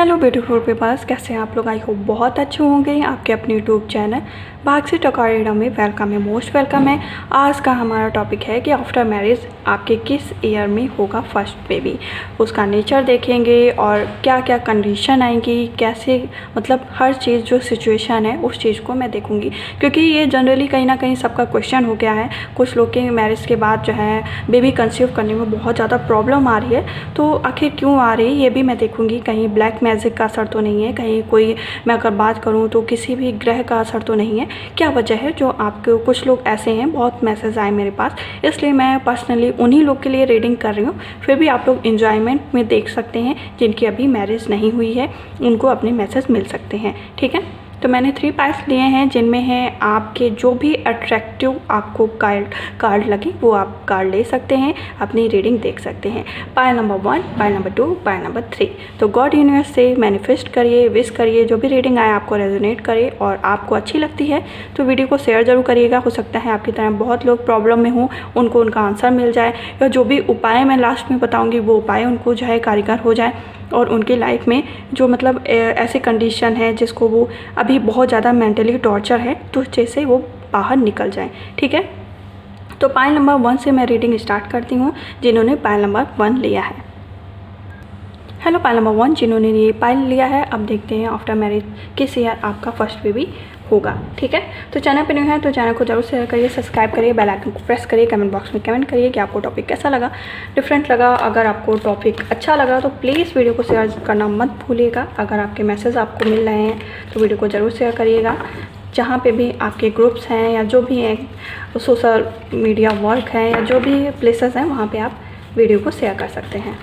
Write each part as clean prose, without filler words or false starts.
Hello beautiful peoples, कैसे हैं आप लोग। आई होप बहुत अच्छे होंगे। आपके अपने यूट्यूब चैनल भाग्सी टकारेडा में वेलकम है, मोस्ट वेलकम है। आज का हमारा टॉपिक है कि आफ्टर मैरिज आपके किस ईयर में होगा फर्स्ट बेबी। उसका नेचर देखेंगे और क्या क्या कंडीशन आएंगी, कैसे मतलब हर चीज़ जो सिचुएशन है उस चीज़ को मैं देखूंगी, क्योंकि ये जनरली कहीं ना कहीं सबका क्वेश्चन हो गया है। कुछ लोग के मैरिज के बाद जो है बेबी कंसीव करने में बहुत ज़्यादा प्रॉब्लम आ रही है, तो आखिर क्यों आ रही है ये भी मैं देखूंगी। कहीं ब्लैक मैजिक का असर तो नहीं है, कहीं कोई मैं अगर बात करूं तो किसी भी ग्रह का असर तो नहीं है। क्या वजह है जो आपको, कुछ लोग ऐसे हैं, बहुत मैसेज आए मेरे पास, इसलिए मैं पर्सनली उन्हीं लोग के लिए रीडिंग कर रही हूँ। फिर भी आप लोग इन्जॉयमेंट में देख सकते हैं, जिनकी अभी मैरिज नहीं हुई है उनको अपने मैसेज मिल सकते हैं, ठीक है। तो मैंने 3 पाइल्स लिए हैं, जिनमें हैं आपके जो भी अट्रैक्टिव आपको कार्ड लगे वो आप कार्ड ले सकते हैं, अपनी रीडिंग देख सकते हैं। Pile number 1, pile number 2, pile number 3। तो गॉड यूनिवर्स से मैनिफेस्ट करिए, विश करिए, जो भी रीडिंग आए आपको रेजोनेट करे और आपको अच्छी लगती है तो वीडियो को शेयर ज़रूर करिएगा। हो सकता है आपकी तरह बहुत लोग प्रॉब्लम में हों, उनको उनका आंसर मिल जाए, या जो भी उपाय मैं लास्ट में बताऊँगी वो उपाय उनको जो है कारगर हो जाए और उनकी लाइफ में जो मतलब ऐसी कंडीशन है जिसको वो अभी बहुत ज़्यादा मेंटली टॉर्चर है, तो जैसे वो बाहर निकल जाए, ठीक है। तो पाइल नंबर 1 से मैं रीडिंग स्टार्ट करती हूँ, जिन्होंने पाइल नंबर 1 लिया है। हेलो पाइल नंबर 1, जिन्होंने ये पाइल लिया है, अब देखते हैं आफ्टर मैरिज किस ईयर आपका फर्स्ट बेबी होगा, ठीक है। तो चैनल पे न्यू है तो चैनल को जरूर शेयर करिए, सब्सक्राइब करिए, बेल आइकन को प्रेस करिए, कमेंट बॉक्स में कमेंट करिए कि आपको टॉपिक कैसा लगा, डिफरेंट लगा। अगर आपको टॉपिक अच्छा लगा तो प्लीज़ वीडियो को शेयर करना मत भूलिएगा। अगर आपके मैसेज आपको मिल रहे हैं तो वीडियो को ज़रूर शेयर करिएगा। जहाँ पे भी आपके ग्रुप्स हैं या जो भी हैं सोशल मीडिया वर्क है या जो भी प्लेसेस हैं, वहाँ पर आप वीडियो को शेयर कर सकते हैं।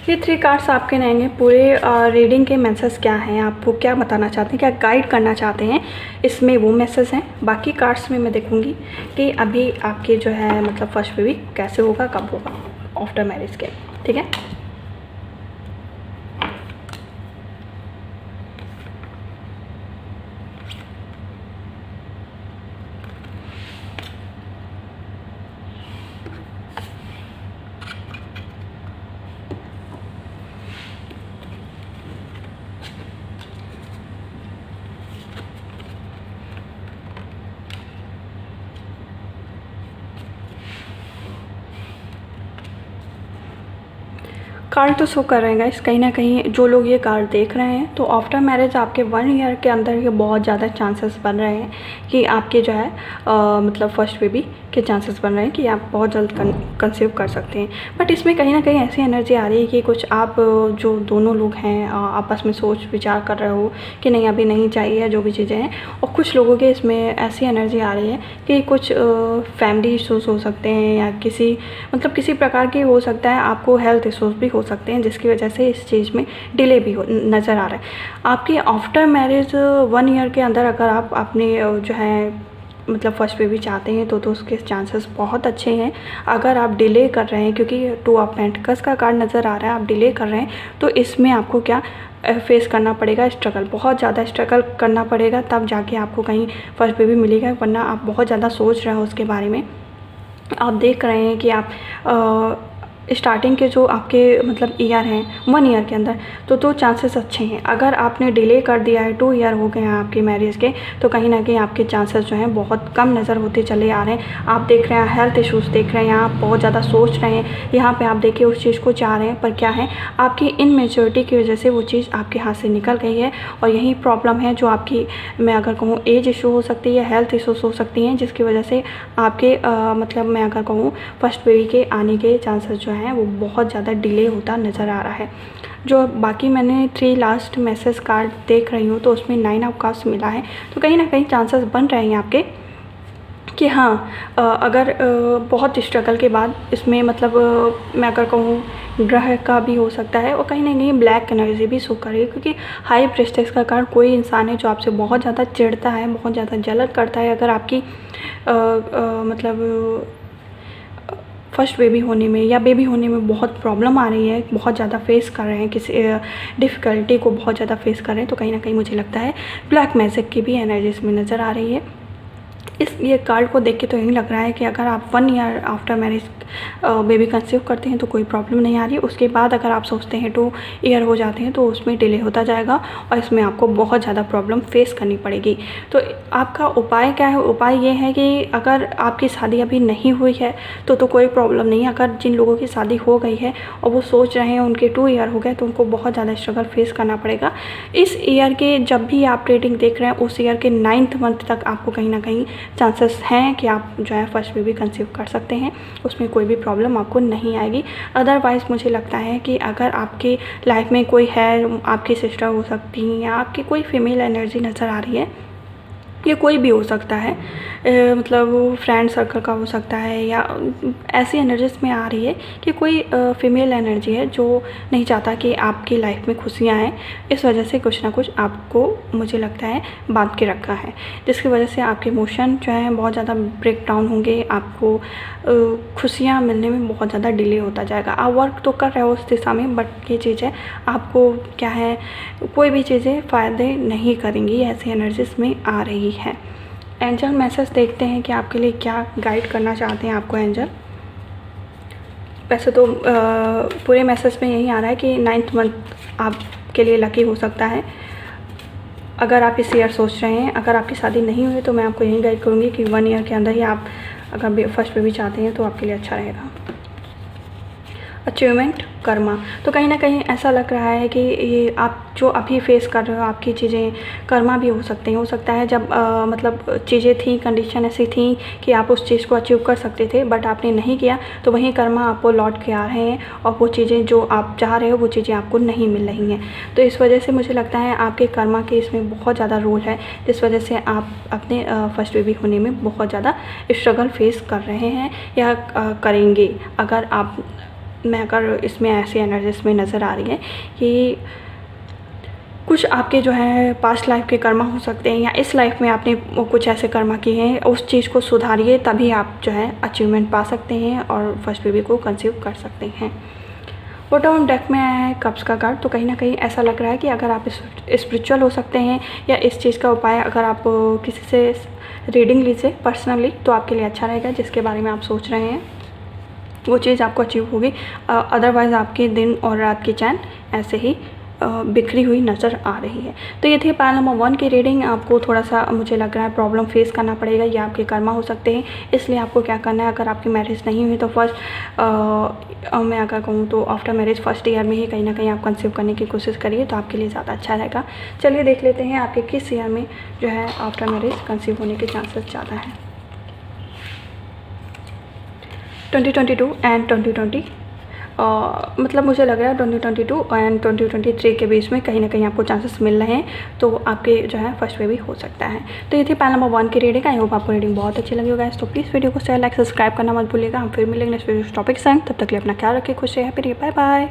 ये 3 कार्ड्स आपके रहेंगे। पूरे रीडिंग के मैसेज क्या हैं, आपको क्या बताना चाहते हैं, क्या गाइड करना चाहते हैं, इसमें वो मैसेज हैं। बाकी कार्ड्स में मैं देखूंगी कि अभी आपके जो है मतलब फर्स्ट बेबी कैसे होगा, कब होगा आफ्टर मैरिज के, ठीक है। कार्ड तो शो कर रहे हैं गाइस, कहीं ना कहीं जो लोग ये कार्ड देख रहे हैं तो आफ्टर मैरिज आपके 1 ईयर के अंदर ये बहुत ज़्यादा चांसेस बन रहे हैं कि आपके जो है मतलब फर्स्ट बेबी के चांसेस बन रहे हैं कि आप बहुत जल्द कंसीव कर सकते हैं। बट इसमें कहीं ना कहीं ऐसी एनर्जी आ रही है कि कुछ आप जो दोनों लोग हैं आपस में सोच विचार कर रहे हो कि नहीं अभी नहीं चाहिए, जो भी चीज़ें हैं। और कुछ लोगों के इसमें ऐसी एनर्जी आ रही है कि कुछ फैमिली इशूज़ हो सकते हैं या किसी प्रकार की हो सकता है, आपको हेल्थ इशूज़ भी हो सकते हैं, जिसकी वजह से इस चीज़ में डिले भी नज़र आ रहा है। आपकी आफ्टर मैरिज 1 ईयर के अंदर अगर आप अपने जो है मतलब फर्स्ट बेबी चाहते हैं तो उसके चांसेस बहुत अच्छे हैं। अगर आप डिले कर रहे हैं, क्योंकि 2 ऑफ पेंटिकल्स का कार्ड नज़र आ रहा है, आप डिले कर रहे हैं तो इसमें आपको क्या फेस करना पड़ेगा, स्ट्रगल, बहुत ज़्यादा स्ट्रगल करना पड़ेगा, तब जाके आपको कहीं फर्स्ट बेबी मिलेगा। वरना आप बहुत ज़्यादा सोच रहे हो उसके बारे में, आप देख रहे हैं कि आप स्टार्टिंग के जो आपके मतलब ईयर हैं 1 ईयर के अंदर तो चांसेस अच्छे हैं। अगर आपने डिले कर दिया है, 2 ईयर हो गए हैं आपकी मैरिज के, तो कहीं ना कहीं आपके चांसेस जो हैं बहुत कम नज़र होते चले आ रहे हैं। आप देख रहे हैं हेल्थ इश्यूज़ देख रहे हैं, आप बहुत ज़्यादा सोच रहे हैं, यहाँ पे आप देखिए उस चीज़ को चाह रहे हैं, पर क्या है आपकी इनमेच्योरिटी की वजह से वो चीज़ आपके हाथ से निकल गई है। और यही प्रॉब्लम है जो आपकी, मैं अगर कहूँ एज इशू हो सकती है, हेल्थ इशूज़ हो सकती हैं, जिसकी वजह से आपके मतलब मैं अगर कहूँ फर्स्ट बेबी के आने के चांसेस जो जो है वो बहुत ज़्यादा डिले होता नज़र आ रहा है। जो बाकी मैंने 3 लास्ट मैसेज कार्ड देख रही हूँ तो उसमें 9 आउटकास्ट मिला है, तो कहीं ना कहीं चांसेस बन रहे हैं आपके कि हाँ, अगर बहुत स्ट्रगल के बाद इसमें मतलब मैं अगर कहूँ ग्रह का भी हो सकता है और कहीं ना कहीं ब्लैक एनर्जी भी शो करेगी, क्योंकि हाई प्रेस्टेज का कार्ड कोई इंसान है जो आपसे बहुत ज़्यादा चिढ़ता है, बहुत ज़्यादा जलन करता है। अगर आपकी मतलब फर्स्ट बेबी होने में या बेबी होने में बहुत प्रॉब्लम आ रही है, बहुत ज़्यादा फेस कर रहे हैं, किसी डिफ़िकल्टी को बहुत ज़्यादा फेस कर रहे हैं, तो कहीं ना कहीं मुझे लगता है ब्लैक मैजिक की भी एनर्जी इसमें नज़र आ रही है। इस ये कार्ड को देख के तो यही लग रहा है कि अगर आप 1 year after marriage baby conceive करते हैं तो कोई प्रॉब्लम नहीं आ रही। उसके बाद अगर आप सोचते हैं 2 ईयर हो जाते हैं तो उसमें डिले होता जाएगा और इसमें आपको बहुत ज़्यादा प्रॉब्लम फेस करनी पड़ेगी। तो आपका उपाय क्या है? उपाय ये है कि अगर आपकी शादी अभी नहीं हुई है तो कोई प्रॉब्लम नहीं है। अगर जिन लोगों की शादी हो गई है और वो सोच रहे हैं उनके 2 ईयर हो गए तो उनको बहुत ज़्यादा स्ट्रगल फेस करना पड़ेगा। इस ईयर के जब भी आप रीडिंग देख रहे हैं उस ईयर के 9th मंथ तक आपको कहीं ना कहीं चांसेस हैं कि आप जो है फर्स्ट बेबी कंसीव कर सकते हैं, उसमें कोई भी प्रॉब्लम आपको नहीं आएगी। अदरवाइज़ मुझे लगता है कि अगर आपकी लाइफ में कोई है, आपकी सिस्टर हो सकती हैं या आपकी कोई फीमेल एनर्जी नज़र आ रही है, ये कोई भी हो सकता है, मतलब फ्रेंड सर्कल का हो सकता है या ऐसी एनर्जीज में आ रही है कि कोई फीमेल एनर्जी है जो नहीं चाहता कि आपकी लाइफ में खुशियाँ आएँ, इस वजह से कुछ ना कुछ आपको मुझे लगता है बांध के रखा है, जिसकी वजह से आपके इमोशन जो है बहुत ज़्यादा ब्रेक डाउन होंगे, आपको खुशियाँ मिलने में बहुत ज़्यादा डिले होता जाएगा। आप वर्क तो कर रहे हो उस दिशा में, बट ये चीज़ें आपको क्या है, कोई भी चीज़ें फ़ायदे नहीं करेंगी, ऐसी एनर्जीज में आ रही है। एंजल मैसेज देखते हैं कि आपके लिए क्या गाइड करना चाहते हैं आपको एंजल। वैसे तो पूरे मैसेज में यही आ रहा है कि 9th मंथ आपके लिए लकी हो सकता है अगर आप इस ईयर सोच रहे हैं। अगर आपकी शादी नहीं हुई तो मैं आपको यही गाइड करूँगी कि 1 ईयर के अंदर ही आप अगर फर्स्ट बेबी चाहते हैं तो आपके लिए अच्छा रहेगा। अचीवमेंट कर्मा, तो कहीं ना कहीं ऐसा लग रहा है कि ये आप जो अभी फेस कर रहे हो आपकी चीज़ें कर्मा भी हो सकते हैं। हो सकता है जब मतलब चीज़ें थी, कंडीशन ऐसी थी कि आप उस चीज़ को अचीव कर सकते थे बट आपने नहीं किया, तो वहीं कर्मा आपको लौट के आ रहे हैं और वो चीज़ें जो आप चाह रहे हो वो चीज़ें आपको नहीं मिल रही हैं। तो इस वजह से मुझे लगता है आपके कर्मा के इसमें बहुत ज़्यादा रोल है, जिस वजह से आप अपने फर्स्ट बेबी होने में बहुत ज़्यादा स्ट्रगल फेस कर रहे हैं या करेंगे। अगर इसमें ऐसी एनर्जीज में नज़र आ रही है कि कुछ आपके जो है पास्ट लाइफ के कर्मा हो सकते हैं या इस लाइफ में आपने कुछ ऐसे कर्मा किए हैं, उस चीज़ को सुधारिए, तभी आप जो है अचीवमेंट पा सकते हैं और फर्स्ट बेबी को कंसीव कर सकते हैं। बॉटम डेक में आया है कप्स का कार्ड, तो कहीं ना कहीं ऐसा लग रहा है कि अगर आप स्पिरिचुअल हो सकते हैं या इस चीज़ का उपाय अगर आप किसी से रीडिंग लीजिए पर्सनली तो आपके लिए अच्छा रहेगा। जिसके बारे में आप सोच रहे हैं वो चीज़ आपको अचीव होगी। अदरवाइज़ आपके दिन और रात की चैन ऐसे ही बिखरी हुई नज़र आ रही है। तो ये थी पाइल नंबर 1 की रीडिंग। आपको थोड़ा सा मुझे लग रहा है प्रॉब्लम फेस करना पड़ेगा, ये आपके कर्मा हो सकते हैं। इसलिए आपको क्या करना है, अगर आपकी मैरिज नहीं हुई तो मैं अगर कहूँ तो आफ्टर मैरिज फर्स्ट ईयर में ही कहीं ना कहीं आप कंसीव करने की कोशिश करिए तो आपके लिए ज़्यादा अच्छा रहेगा। चलिए देख लेते हैं आपके किस ईयर में जो है आफ्टर मैरिज कंसीव होने के चांसेस ज़्यादा हैं। 2022 एंड 2020 मतलब मुझे लग रहा है 2022 एंड 2023 के बीच में कहीं ना कहीं आपको चांसेस मिल रहे हैं, तो आपके जो है फर्स्ट बेबी हो सकता है। तो ये थी पाइल नंबर 1 की रीडिंग। आई होप आपको रीडिंग बहुत अच्छी लगी होगा। तो प्लीज़ वीडियो को शेयर, लाइक, सब्सक्राइब करना मत भूलिएगा। हम फिर मिलेंगे नेक्स्ट वीडियो टॉपिक संग, तब तक के लिए अपना ख्याल रखिए, खुश रहिए, हैप्पी रहिए, बाय बाय।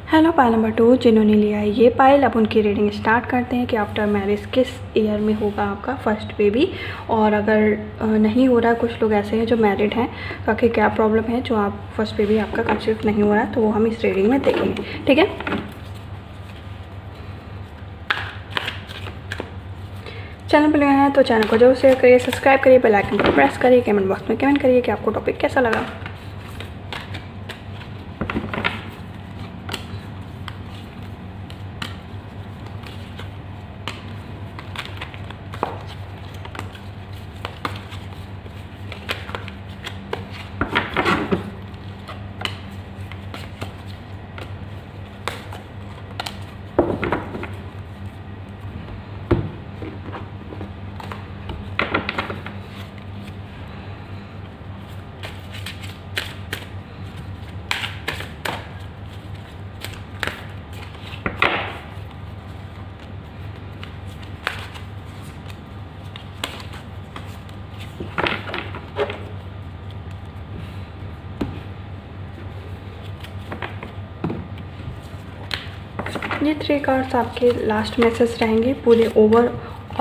हेलो पाइल नंबर 2 जिन्होंने लिया है ये पाइल, अब उनकी रीडिंग स्टार्ट करते हैं कि आफ्टर मैरिज किस ईयर में होगा आपका फर्स्ट बेबी। और अगर नहीं हो रहा, कुछ लोग ऐसे हैं जो मैरिड हैं, तो आखिर क्या प्रॉब्लम है जो आप फर्स्ट बेबी आपका कंसीव नहीं हो रहा है, तो वो हम इस रीडिंग में देखेंगे। ठीक है, चैनल पर नया है तो चैनल को जरूर शेयर करिए, सब्सक्राइब करिए, बेल आइकन पर प्रेस करिए, कमेंट बॉक्स में कमेंट करिए कि आपको टॉपिक कैसा लगा। ये 3 कार्ड्स आपके लास्ट मैसेज रहेंगे पूरे ओवर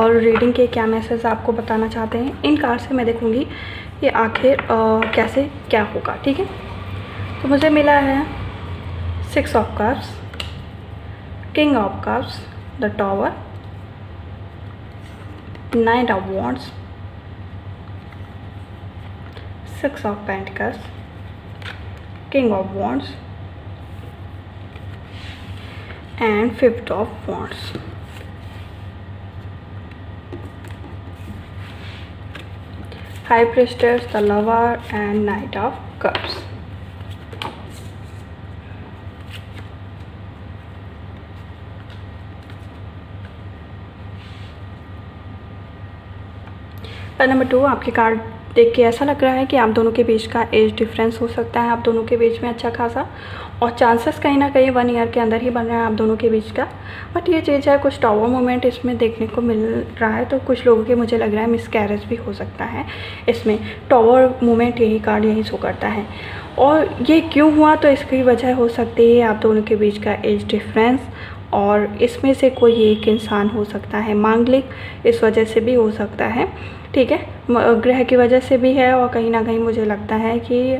और रीडिंग के क्या मैसेज आपको बताना चाहते हैं। इन कार्ड से मैं देखूँगी ये आखिर कैसे क्या होगा, ठीक है। तो मुझे मिला है 6 of cups, king of cups, the tower, night of wands, 6 of pentacles, king of wands and 5th of wands। High priestess, the lover and knight of cups। Number 2, आपके कार्ड देख के ऐसा लग रहा है कि आप दोनों के बीच का एज डिफरेंस हो सकता है, आप दोनों के बीच में अच्छा खासा, और चांसेस कहीं ना कहीं 1 ईयर के अंदर ही बन रहा है आप दोनों के बीच का। बट ये चीज़ है, कुछ टावर मोमेंट इसमें देखने को मिल रहा है, तो कुछ लोगों के मुझे लग रहा है मिसकैरेज भी हो सकता है इसमें। टावर मोमेंट यही कार्ड यही शो करता है, और ये क्यों हुआ, तो इसकी वजह हो सकती है आप दोनों के बीच का एज डिफरेंस, और इसमें से कोई एक इंसान हो सकता है मांगलिक, इस वजह से भी हो सकता है, ठीक है। ग्रह की वजह से भी है, और कहीं ना कहीं मुझे लगता है कि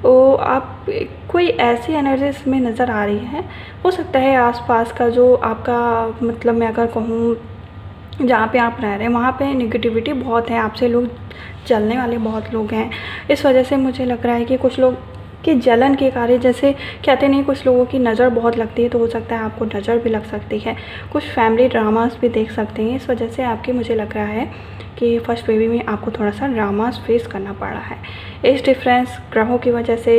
वो आप कोई ऐसी एनर्जी इसमें नज़र आ रही है। हो सकता है आसपास का जो आपका, मतलब मैं अगर कहूँ जहाँ पे आप रह रहे हैं वहाँ पे नेगेटिविटी बहुत है, आपसे लोग जलने वाले बहुत लोग हैं। इस वजह से मुझे लग रहा है कि कुछ लोग कि जलन के कार्य, जैसे कहते नहीं कुछ लोगों की नज़र बहुत लगती है, तो हो सकता है आपको नज़र भी लग सकती है। कुछ फैमिली ड्रामास भी देख सकते हैं, इस वजह से आपकी मुझे लग रहा है कि फर्स्ट बेबी में आपको थोड़ा सा ड्रामास फेस करना पड़ रहा है। एज डिफरेंस, ग्रहों की वजह से,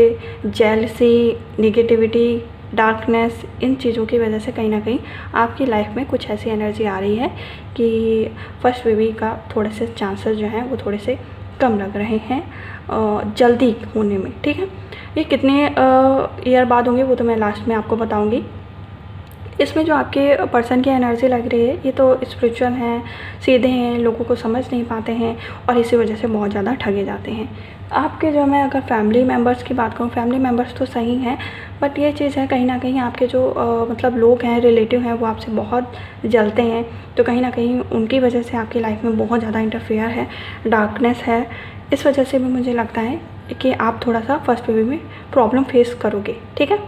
जेलसी, निगेटिविटी, डार्कनेस, इन चीज़ों की वजह से कहीं ना कहीं आपकी लाइफ में कुछ ऐसी एनर्जी आ रही है कि फर्स्ट बेबी का थोड़े से चांसेस जो हैं वो थोड़े से कम लग रहे हैं जल्दी होने में, ठीक है। ये कितने ईयर बाद होंगे वो तो मैं लास्ट में आपको बताऊंगी। इसमें जो आपके पर्सन की एनर्जी लग रही है ये तो स्पिरिचुअल हैं, सीधे हैं, लोगों को समझ नहीं पाते हैं, और इसी वजह से बहुत ज़्यादा ठगे जाते हैं। आपके जो, मैं अगर फैमिली मेम्बर्स की बात करूँ, फैमिली मेम्बर्स तो सही हैं, बट ये चीज़ है कहीं ना कहीं आपके जो मतलब लोग हैं, रिलेटिव हैं, वो आपसे बहुत जलते हैं, तो कहीं ना कहीं उनकी वजह से आपकी लाइफ में बहुत ज़्यादा इंटरफेयर है, डार्कनेस है। इस वजह से भी मुझे लगता है कि आप थोड़ा सा फर्स्ट बेबी में प्रॉब्लम फेस करोगे, ठीक है।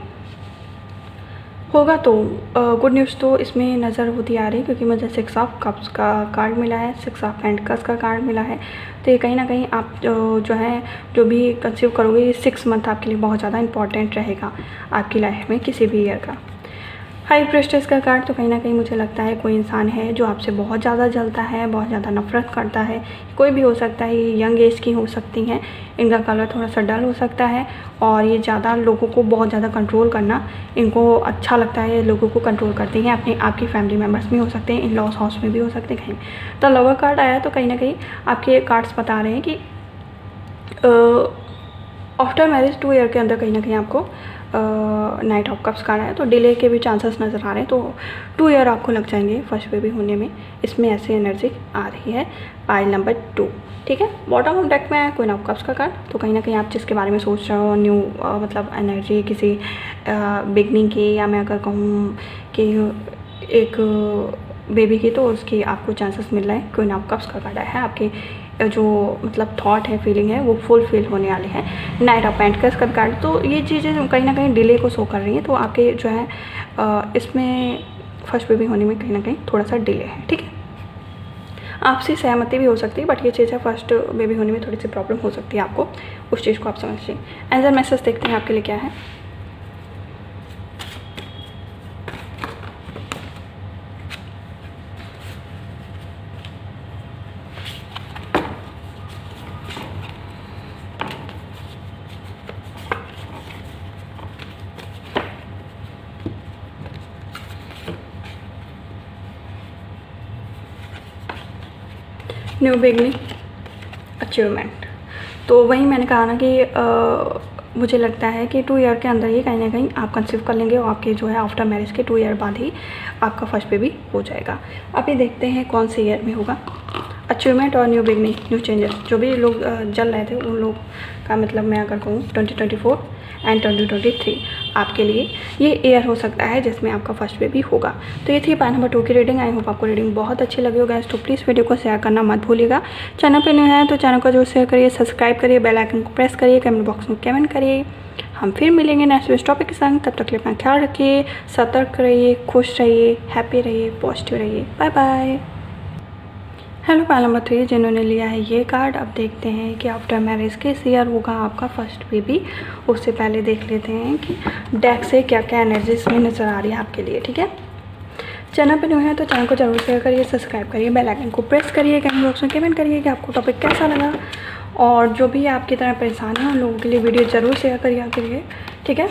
होगा तो गुड न्यूज़ तो इसमें नज़र होती आ रही, क्योंकि मुझे 6 ऑफ कप्स का कार्ड मिला है, 6 ऑफ पेंटिकल्स का कार्ड मिला है। तो ये कहीं ना कहीं आप जो है जो भी कंसीव करोगे, ये 6 मंथ आपके लिए बहुत ज़्यादा इंपॉर्टेंट रहेगा आपकी लाइफ में किसी भी ईयर का। हाई प्रेस्टेस का कार्ड तो कहीं ना कहीं मुझे लगता है कोई इंसान है जो आपसे बहुत ज़्यादा जलता है, बहुत ज़्यादा नफरत करता है, कोई भी हो सकता है, ये यंग एज की हो सकती हैं, इनका कलर थोड़ा सा डल हो सकता है, और ये ज़्यादा लोगों को बहुत ज़्यादा कंट्रोल करना इनको अच्छा लगता है, लोगों को कंट्रोल करती हैं, अपने आपकी फैमिली मेम्बर्स में हो सकते हैं, इन लॉस हाउस में भी हो सकते हैं कहीं। तो लवर कार्ड आया तो कहीं ना कहीं आपके कार्ड्स बता रहे हैं कि आफ्टर मैरिज 2 ईयर के अंदर कहीं ना कहीं आपको नाइट ऑफ कप्स कार्ड है, तो डिले के भी चांसेस नज़र आ रहे हैं, तो 2 ईयर आपको लग जाएंगे फर्स्ट बेबी होने में। इसमें ऐसी एनर्जी आ रही है पाइल नंबर 2, ठीक है। बॉटम ऑफ डेक में है क्वीन ऑफ कप्स का कार्ड, तो कहीं ना कहीं आप जिसके बारे में सोच रहे हो, न्यू मतलब एनर्जी किसी बिगनिंग की, या मैं अगर कहूँ कि एक बेबी की, तो उसकी आपको चांसेस मिल रहे हैं। क्वीन ऑफ कप्स का कार्ड है, आपके जो मतलब थॉट है, फीलिंग है, वो फुलफिल होने वाली है। नाइट ऑफ पेंटिकल्स का कार्ड, तो ये चीज़ें कहीं ना कहीं डिले को शो कर रही हैं, तो आपके जो है इसमें फर्स्ट बेबी होने में कहीं ना कहीं थोड़ा सा डिले है, ठीक है। आपसी सहमति भी हो सकती है, बट ये चीज़ है फर्स्ट बेबी होने में थोड़ी सी प्रॉब्लम हो सकती है आपको, उस चीज़ को आप समझिए। एंजल मैसेज देखते हैं आपके लिए क्या है। न्यू बिगनिंग, अचीवमेंट, तो वही मैंने कहा ना कि मुझे लगता है कि 2 ईयर के अंदर ही कहीं ना कहीं आप कंसीव कर लेंगे, और आपके जो है आफ्टर मैरिज के 2 ईयर बाद ही आपका फर्स्ट बेबी हो जाएगा। अभी देखते हैं कौन से ईयर में होगा। अचीवमेंट और न्यू बिगनिंग, न्यू चेंजेस, जो भी लोग जल रहे थे उन लोग का मतलब मैं अगर कहूँ 2024 एंड 2023 आपके लिए ये ईयर हो सकता है जिसमें आपका फर्स्ट बेबी होगा। तो ये थी पार्ट नंबर 2 की रीडिंग। आई होप आपको रीडिंग बहुत अच्छी लगी होगा। तो प्लीज़ वीडियो को शेयर करना मत भूलिएगा। चैनल पर न्यू है तो चैनल को जरूर शेयर करिए, सब्सक्राइब करिए, बेल आइकन को प्रेस करिए, कमेंट बॉक्स में कमेंट करिए। हम फिर मिलेंगे नेक्स्ट टॉपिक के संग। तब तक के लिए अपना ख्याल रखिए, सतर्क रहिए, खुश रहिए, हैप्पी रहिए, पॉजिटिव रहिए। Bye bye. Hello part number 3 जिन्होंने लिया है ये कार्ड, अब देखते हैं कि आफ्टर मैरिज किस ईयर होगा आपका फर्स्ट बेबी। उससे पहले देख लेते हैं कि डेक से क्या क्या एनर्जी इसमें नज़र आ रही है आपके लिए। ठीक है, चैनल पर न्यू है तो चैनल को जरूर शेयर करिए, सब्सक्राइब करिए, बेल आइकन को प्रेस करिए, कमेंट बॉक्स में कमेंट करिए कि आपको टॉपिक कैसा लगा। और जो भी आपकी तरह परेशान है उन लोगों के लिए वीडियो ज़रूर शेयर करिए। ठीक है,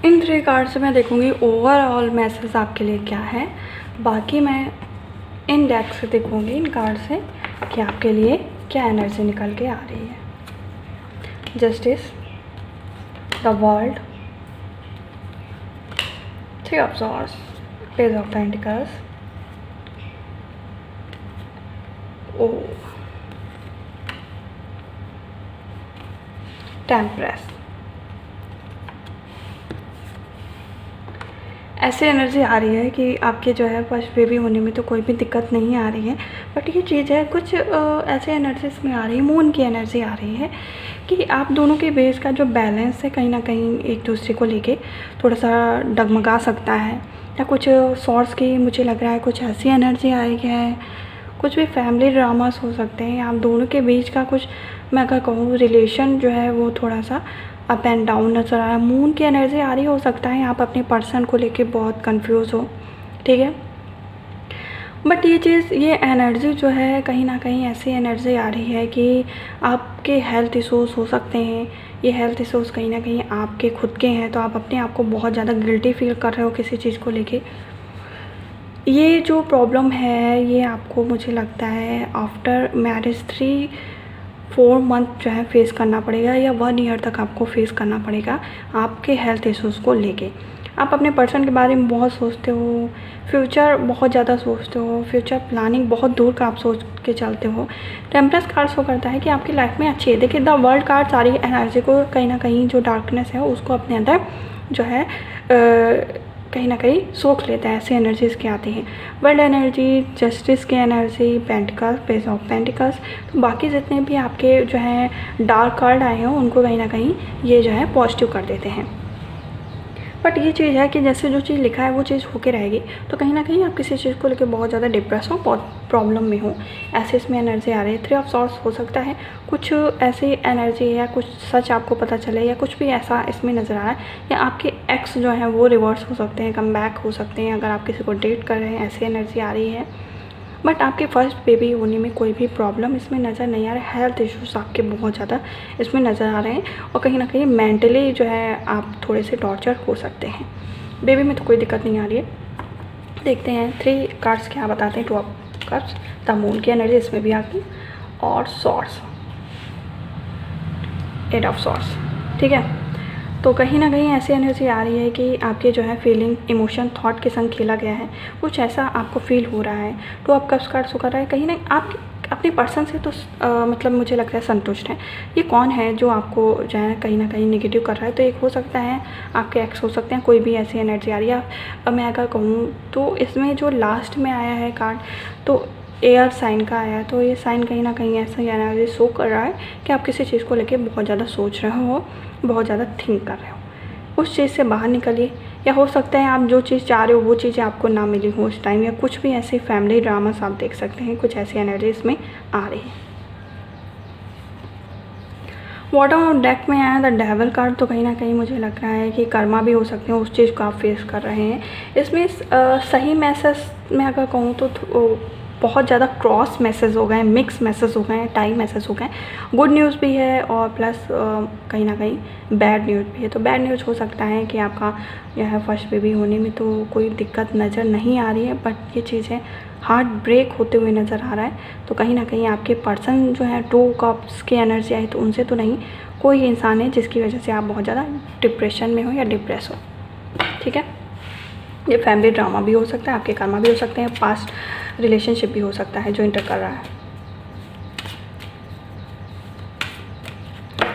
इन 3 कार्ड से मैं देखूंगी ओवरऑल मैसेज आपके लिए क्या है। बाकी मैं इन डेक से देखूंगी, इन कार्ड से कि आपके लिए क्या एनर्जी निकल के आ रही है। Justice, the world, 3 of swords, page of pentacles, temperance. ऐसे एनर्जी आ रही है कि आपके जो है फर्स्ट बेबी होने में तो कोई भी दिक्कत नहीं आ रही है, बट ये चीज़ है कुछ ऐसे एनर्जीज में आ रही है, मून की एनर्जी आ रही है कि आप दोनों के बेस का जो बैलेंस है कहीं ना कहीं एक दूसरे को लेके थोड़ा सा डगमगा सकता है, या कुछ सोर्स की मुझे लग रहा है कुछ ऐसी एनर्जी आ रही है। कुछ भी फैमिली ड्रामास हो सकते हैं, आप दोनों के बीच का कुछ, मैं अगर कहूँ रिलेशन जो है वो थोड़ा सा अप एंड डाउन नज़र आ रहा है। मून की एनर्जी आ रही हो सकता है आप अपने पर्सन को लेके बहुत कंफ्यूज हो। ठीक है, बट ये चीज़, ये एनर्जी जो है कहीं ना कहीं ऐसी एनर्जी आ रही है कि आपके हेल्थ इश्यूज़ हो सकते हैं। ये हेल्थ इश्यूज़ कहीं ना कहीं आपके खुद के हैं, तो आप अपने आप को बहुत ज़्यादा गिल्टी फील कर रहे हो किसी चीज़ को लेके। ये जो प्रॉब्लम है ये आपको, मुझे लगता है आफ्टर मैरिज 3-4 मंथ जो है फेस करना पड़ेगा, या 1 ईयर तक आपको फेस करना पड़ेगा आपके हेल्थ इश्यूज़ को लेके। आप अपने पर्सन के बारे में बहुत सोचते हो, फ्यूचर बहुत ज़्यादा सोचते हो, फ्यूचर प्लानिंग बहुत दूर का आप सोच के चलते हो। टेम्परेस कार्ड शो करता है कि आपकी लाइफ में अच्छी है। देखिए, द वर्ल्ड कार्ड सारी एनर्जी को कहीं ना कहीं, जो डार्कनेस है उसको अपने अंदर जो है कहीं ना कहीं सोख लेता है। ऐसी एनर्जीज़ की आती हैं, वर्ल्ड एनर्जी, जस्टिस की energy, pentacles, page of pentacles. तो बाकी जितने भी आपके जो हैं डार्क कार्ड आए हैं उनको कहीं ना कहीं ये जो है पॉजिटिव कर देते हैं। बट ये चीज़ है कि जैसे जो चीज़ लिखा है वो चीज़ होके रहेगी, तो कहीं ना कहीं आप किसी चीज़ को लेकर बहुत ज़्यादा डिप्रेस हो, बहुत प्रॉब्लम में हो, ऐसे इसमें एनर्जी आ रही है। 3 ऑफ सॉर्ड्स हो सकता है कुछ ऐसी एनर्जी है, या कुछ सच आपको पता चले, या कुछ भी ऐसा इसमें नज़र आ रहा है, या आपके एक्स जो हैं वो रिवर्स हो सकते हैं, कम बैक हो सकते हैं, अगर आप किसी को डेट कर रहे हैं, ऐसी एनर्जी आ रही है। बट आपके फर्स्ट बेबी होने में कोई भी प्रॉब्लम इसमें नज़र नहीं आ रहा है। हेल्थ इश्यूज़ आपके बहुत ज़्यादा इसमें नज़र आ रहे हैं, और कहीं ना कहीं मेंटली जो है आप थोड़े से टॉर्चर हो सकते हैं। बेबी में तो कोई दिक्कत नहीं आ रही है। देखते हैं 3 कार्ड्स क्या बताते हैं। 2 ऑफ कप्स, द मून की एनर्जी इसमें भी आ गई, और सॉर्ड्स, 8 ऑफ सॉर्ड्स। ठीक है, तो कहीं ना कहीं ऐसी एनर्जी आ रही है कि आपके जो है फीलिंग, इमोशन, थॉट के संग खेला गया है, कुछ ऐसा आपको फील हो रहा है। 2 ऑफ कप्स कार्ड शो कर रहा है कहीं ना आप अपने पर्सन से तो मतलब मुझे लगता है संतुष्ट हैं। ये कौन है जो आपको जो है कहीं ना कहीं नेगेटिव कर रहा है? तो एक हो सकता है आपके एक्स हो सकते हैं, कोई भी ऐसी एनर्जी आ रही है। अब मैं अगर कहूँ तो इसमें जो लास्ट में आया है कार्ड, तो एयर साइन का आया है, तो ये साइन कहीं ना कहीं ऐसा एनर्जी शो कर रहा है कि आप किसी चीज़ को लेके बहुत ज़्यादा सोच रहे हो, बहुत ज़्यादा थिंक कर रहे हो। उस चीज़ से बाहर निकलिए, या हो सकता है आप जो चीज़ चाह रहे हो वो चीज़ें आपको ना मिली हो उस टाइम, या कुछ भी ऐसे फैमिली ड्रामास आप देख सकते हैं, कुछ ऐसी एनर्जी इसमें आ रही है। बॉटम डेक में आया द डेविल कार्ड, तो कहीं ना कहीं मुझे लग रहा है कि कर्मा भी हो सकते हैं, उस चीज़ को आप फेस कर रहे हैं। इसमें सही मैसेज में अगर कहूँ तो बहुत ज़्यादा क्रॉस मैसेज हो गए, मिक्स मैसेज हो गए, टाइम मैसेज हो गए। गुड न्यूज़ भी है और प्लस कहीं ना कहीं बैड न्यूज़ भी है। तो बैड न्यूज़ हो सकता है कि आपका यह फर्स्ट बेबी होने में तो कोई दिक्कत नज़र नहीं आ रही है, बट ये चीज़ें हार्ट ब्रेक होते हुए नज़र आ रहा है। तो कहीं ना कहीं आपके पर्सन जो है 2 कप्स की एनर्जी आई, तो उनसे तो नहीं, कोई इंसान है जिसकी वजह से आप बहुत ज़्यादा डिप्रेशन में हो या डिप्रेस हो। ठीक है, ये फैमिली ड्रामा भी हो सकता है, आपके कर्मा भी हो सकते हैं, पास्ट रिलेशनशिप भी हो सकता है जो इंटर कर रहा है।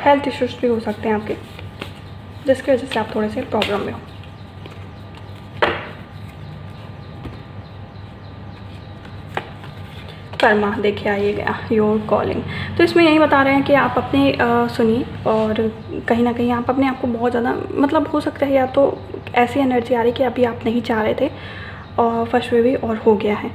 हेल्थ इश्यूज भी हो सकते हैं आपके, जिसकी वजह से आप थोड़े से प्रॉब्लम में हो। कर्मा देखिए आइए गया, योर कॉलिंग। तो इसमें यही बता रहे हैं कि आप अपने सुनिए, और कहीं ना कहीं आप अपने आप को बहुत ज़्यादा, मतलब हो सकता है या तो ऐसी एनर्जी आ रही कि अभी आप नहीं चाह रहे थे और फर्स्ट बेबी और हो गया है,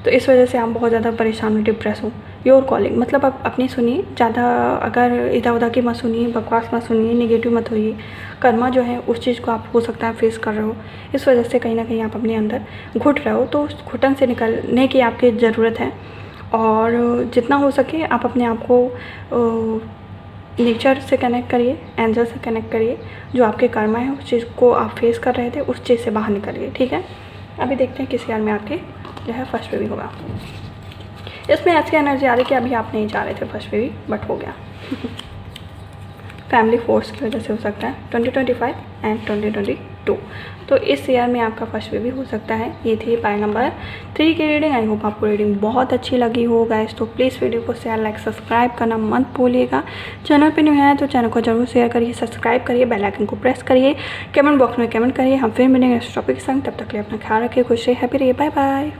तो इस वजह से आप बहुत ज़्यादा परेशान हो, डिप्रेस हो। योर कॉलिंग मतलब आप अपनी सुनिए, ज़्यादा अगर इधर उधर की मत सुनिए, बकवास मत सुनिए, नेगेटिव मत होइए। कर्मा जो है उस चीज़ को आप हो सकता है फेस कर रहे हो, इस वजह से कहीं ना कहीं आप अपने अंदर घुट रहे हो, तो उस घुटन से निकलने की आपकी ज़रूरत है। और जितना हो सके आप अपने आप को नेचर से कनेक्ट करिए, एंजल से कनेक्ट करिए। जो आपके कर्मा है उस चीज़ को आप फेस कर रहे थे, उस चीज़ से बाहर निकलिए। ठीक है, अभी देखते हैं किस ईयर में आपके जो है फर्स्ट बेबी होगा। इसमें ऐसी एनर्जी आ रही कि अभी आप नहीं चाह रहे थे फर्स्ट बेबी, बट हो गया। फैमिली फोर्स की वजह से हो सकता है 2025 एंड 2022। तो इस ईयर में आपका फर्स्ट बेबी हो सकता है। ये थी पाई नंबर 3 की रीडिंग। आई होप आपको रीडिंग बहुत अच्छी लगी हो गाइस। तो प्लीज़ वीडियो को शेयर, लाइक, सब्सक्राइब करना मत भूलिएगा। चैनल पे न्यू है तो चैनल को जरूर शेयर करिए, सब्सक्राइब करिए, बेल आइकन को प्रेस करिए, कमेंट बॉक्स में कमेंट करिए। हम फिर मिलेंगे इस टॉपिक के संग, तब तक के लिए अपना ख्याल रखिए, खुश रहिए, हैप्पी रहिए, बाय बाय।